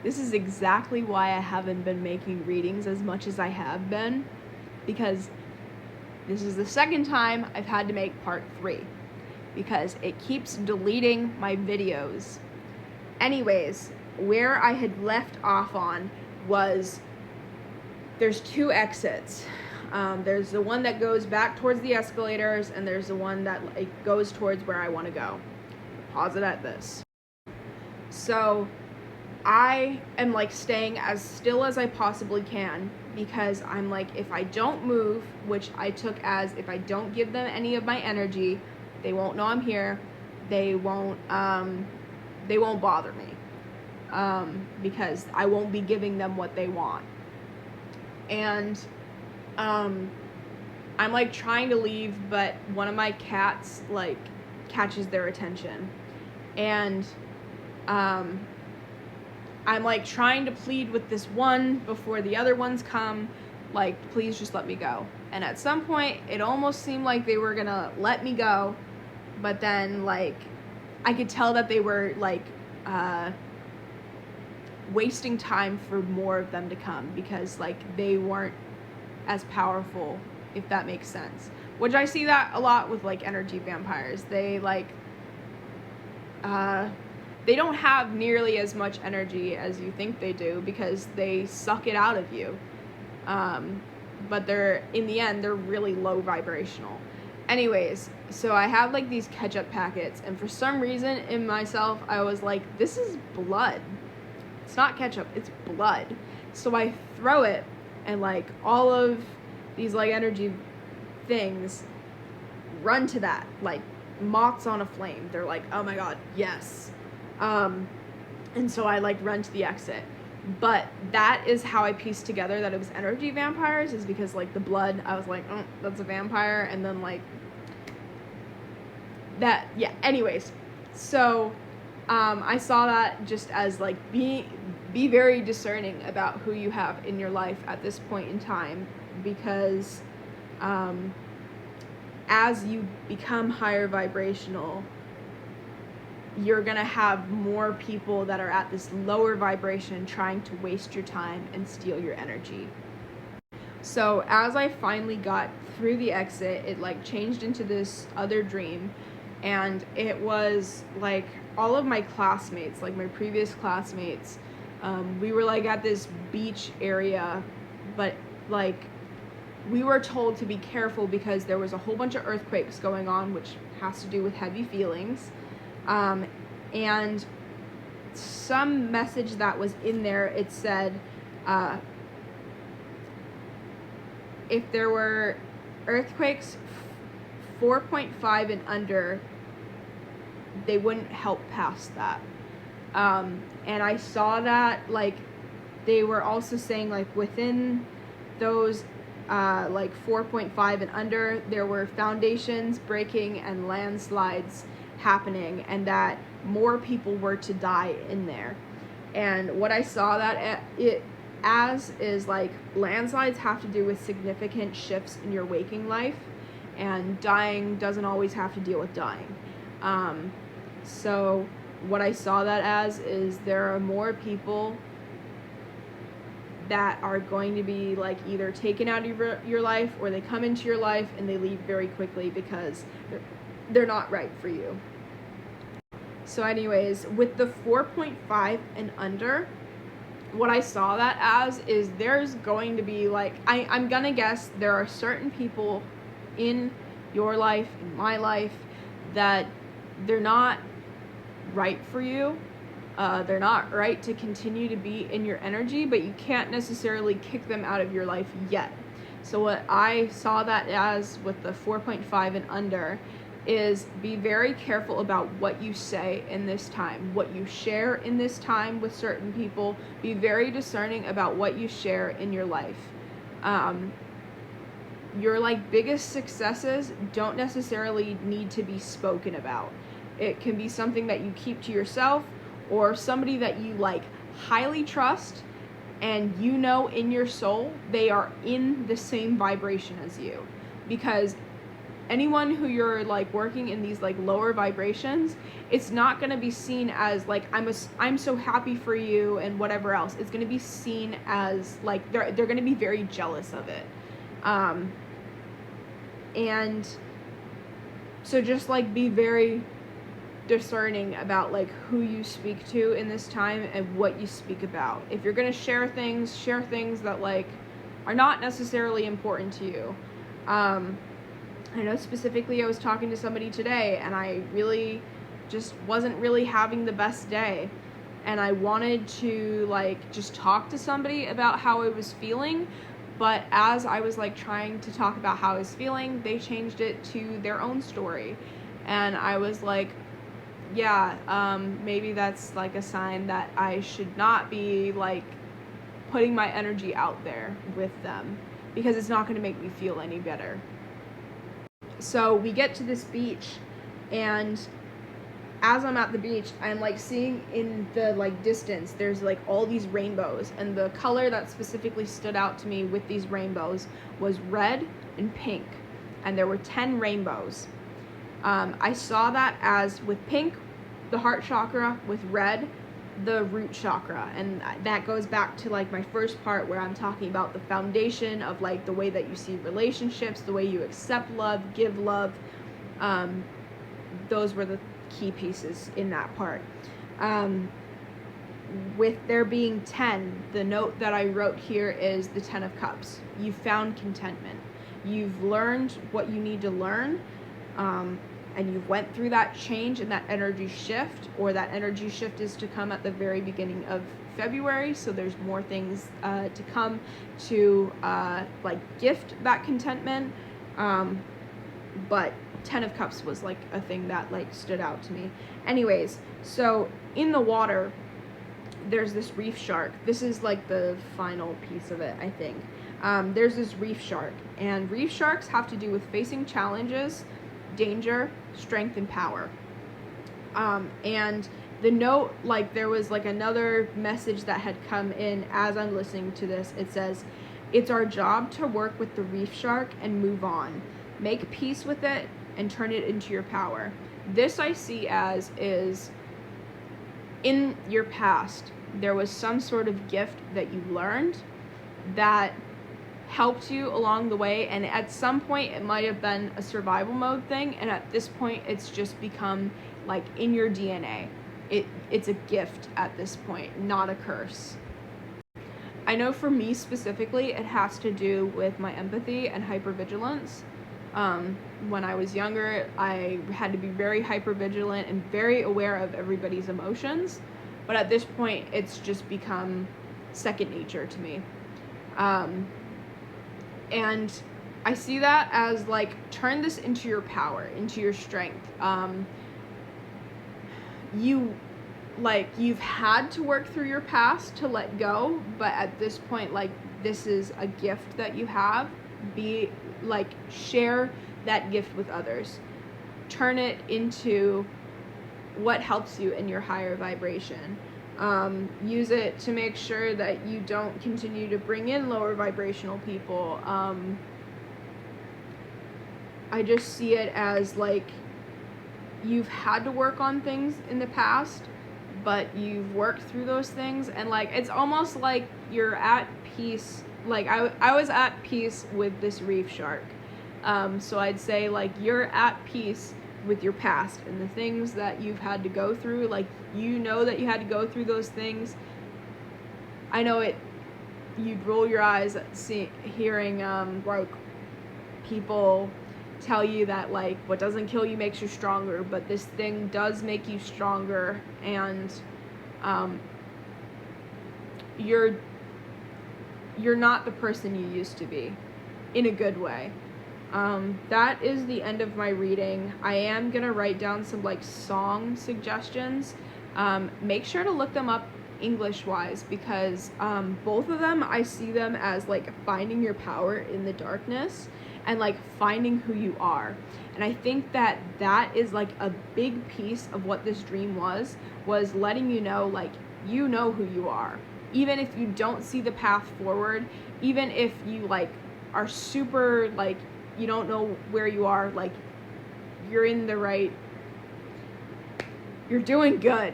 This is exactly why I haven't been making readings as much as I have been, because this is the second time I've had to make part 3, because it keeps deleting my videos. Anyways, where I had left off on was there's 2 exits. There's the one that goes back towards the escalators, and there's the one that goes towards where I want to go. Pause it at this. So I am like staying as still as I possibly can, because I'm like, if I don't move, which I took as if I don't give them any of my energy, they won't know I'm here. They won't bother me, because I won't be giving them what they want. And I'm like trying to leave, but one of my cats like catches their attention, and I'm like trying to plead with this one before the other ones come, like, please just let me go. And at some point it almost seemed like they were gonna let me go, but then like I could tell that they were like wasting time for more of them to come, because like they weren't as powerful, if that makes sense. Which I see that a lot with like energy vampires. They like they don't have nearly as much energy as you think they do, because they suck it out of you. But in the end, they're really low vibrational. Anyways, so I have like these ketchup packets, and for some reason in myself, I was like, this is blood. It's not ketchup, it's blood. So I throw it, and like all of these like energy things run to that, like moths on a flame. They're like, oh my god, yes. And so I like run to the exit. But that is how I pieced together that it was energy vampires, is because like the blood, I was like, oh, that's a vampire. And then like that, yeah, anyways. So I saw that just as like be very discerning about who you have in your life at this point in time, because as you become higher vibrational, you're gonna have more people that are at this lower vibration trying to waste your time and steal your energy. So as I finally got through the exit, it like changed into this other dream, and it was like all of my classmates, like my previous classmates, we were like at this beach area, but like we were told to be careful because there was a whole bunch of earthquakes going on, which has to do with heavy feelings. And some message that was in there, it said, if there were earthquakes 4.5 and under, they wouldn't help past that. And I saw that, like, they were also saying, like, within those, like, 4.5 and under, there were foundations breaking and landslides happening, and that more people were to die in there. And what I saw that it as is like landslides have to do with significant shifts in your waking life, and dying doesn't always have to deal with dying. So what I saw that as is there are more people that are going to be like either taken out of your life, or they come into your life and they leave very quickly because they're not right for you. So anyways, with the 4.5 and under, what I saw that as is there's going to be like, I'm gonna guess there are certain people in your life, in my life, that they're not right for you. They're not right to continue to be in your energy, but you can't necessarily kick them out of your life yet. So what I saw that as with the 4.5 and under is be very careful about what you say in this time, what you share in this time with certain people. Be very discerning about what you share in your life. Your like biggest successes don't necessarily need to be spoken about. It can be something that you keep to yourself, or somebody that you like highly trust, and you know in your soul they are in the same vibration as you. Because anyone who you're like working in these like lower vibrations, it's not going to be seen as like I'm so happy for you and whatever else. It's going to be seen as like they're going to be very jealous of it. And so just like be very discerning about like who you speak to in this time and what you speak about. If you're going to share things that like are not necessarily important to you. I know specifically I was talking to somebody today and I really just wasn't really having the best day, and I wanted to like just talk to somebody about how I was feeling, but as I was like trying to talk about how I was feeling, they changed it to their own story, and I was like, yeah, maybe that's like a sign that I should not be like putting my energy out there with them, because it's not going to make me feel any better. So we get to this beach, and as I'm at the beach, I'm like seeing in the like distance, there's like all these rainbows, and the color that specifically stood out to me with these rainbows was red and pink, and there were 10 rainbows. I saw that as with pink, the heart chakra, with red, the root chakra, and that goes back to like my first part where I'm talking about the foundation of like the way that you see relationships, the way you accept love, give love. Those were the key pieces in that part. With there being 10, the note that I wrote here is the 10 of Cups. You've found contentment. You've learned what you need to learn, and you went through that change and that energy shift, or that energy shift is to come at the very beginning of February, so there's more things to come to like gift that contentment, but 10 of Cups was like a thing that like stood out to me. Anyways, so in the water there's this reef shark. This is like the final piece of it, I think. There's this reef shark, and reef sharks have to do with facing challenges, danger, strength, and power. And the note, like there was like another message that had come in as I'm listening to this. It says, it's our job to work with the reef shark and move on. Make peace with it and turn it into your power. This I see as is in your past, there was some sort of gift that you learned that helped you along the way, and at some point it might have been a survival mode thing, and at this point it's just become like in your DNA. It's a gift at this point, not a curse. I know for me specifically it has to do with my empathy and hypervigilance. When I was younger, I had to be very hypervigilant and very aware of everybody's emotions, but at this point it's just become second nature to me. And I see that as like, turn this into your power, into your strength. You've had to work through your past to let go, but at this point, like, this is a gift that you have. Be like, share that gift with others. Turn it into what helps you in your higher vibration. Use it to make sure that you don't continue to bring in lower vibrational people. I just see it as like, you've had to work on things in the past, but you've worked through those things, and like, it's almost like you're at peace. Like I was at peace with this reef shark. So I'd say like, you're at peace with your past and the things that you've had to go through. Like, you know that you had to go through those things. I know it, you'd roll your eyes hearing like people tell you that like, what doesn't kill you makes you stronger, but this thing does make you stronger, and you're not the person you used to be, in a good way. That is the end of my reading. I am gonna write down some like song suggestions. Make sure to look them up English-wise, because both of them, I see them as like finding your power in the darkness and like finding who you are. And I think that that is like a big piece of what this dream was letting you know, like, you know who you are. Even if you don't see the path forward, even if you like are super like you don't know where you are, like, you're in the right, you're doing good.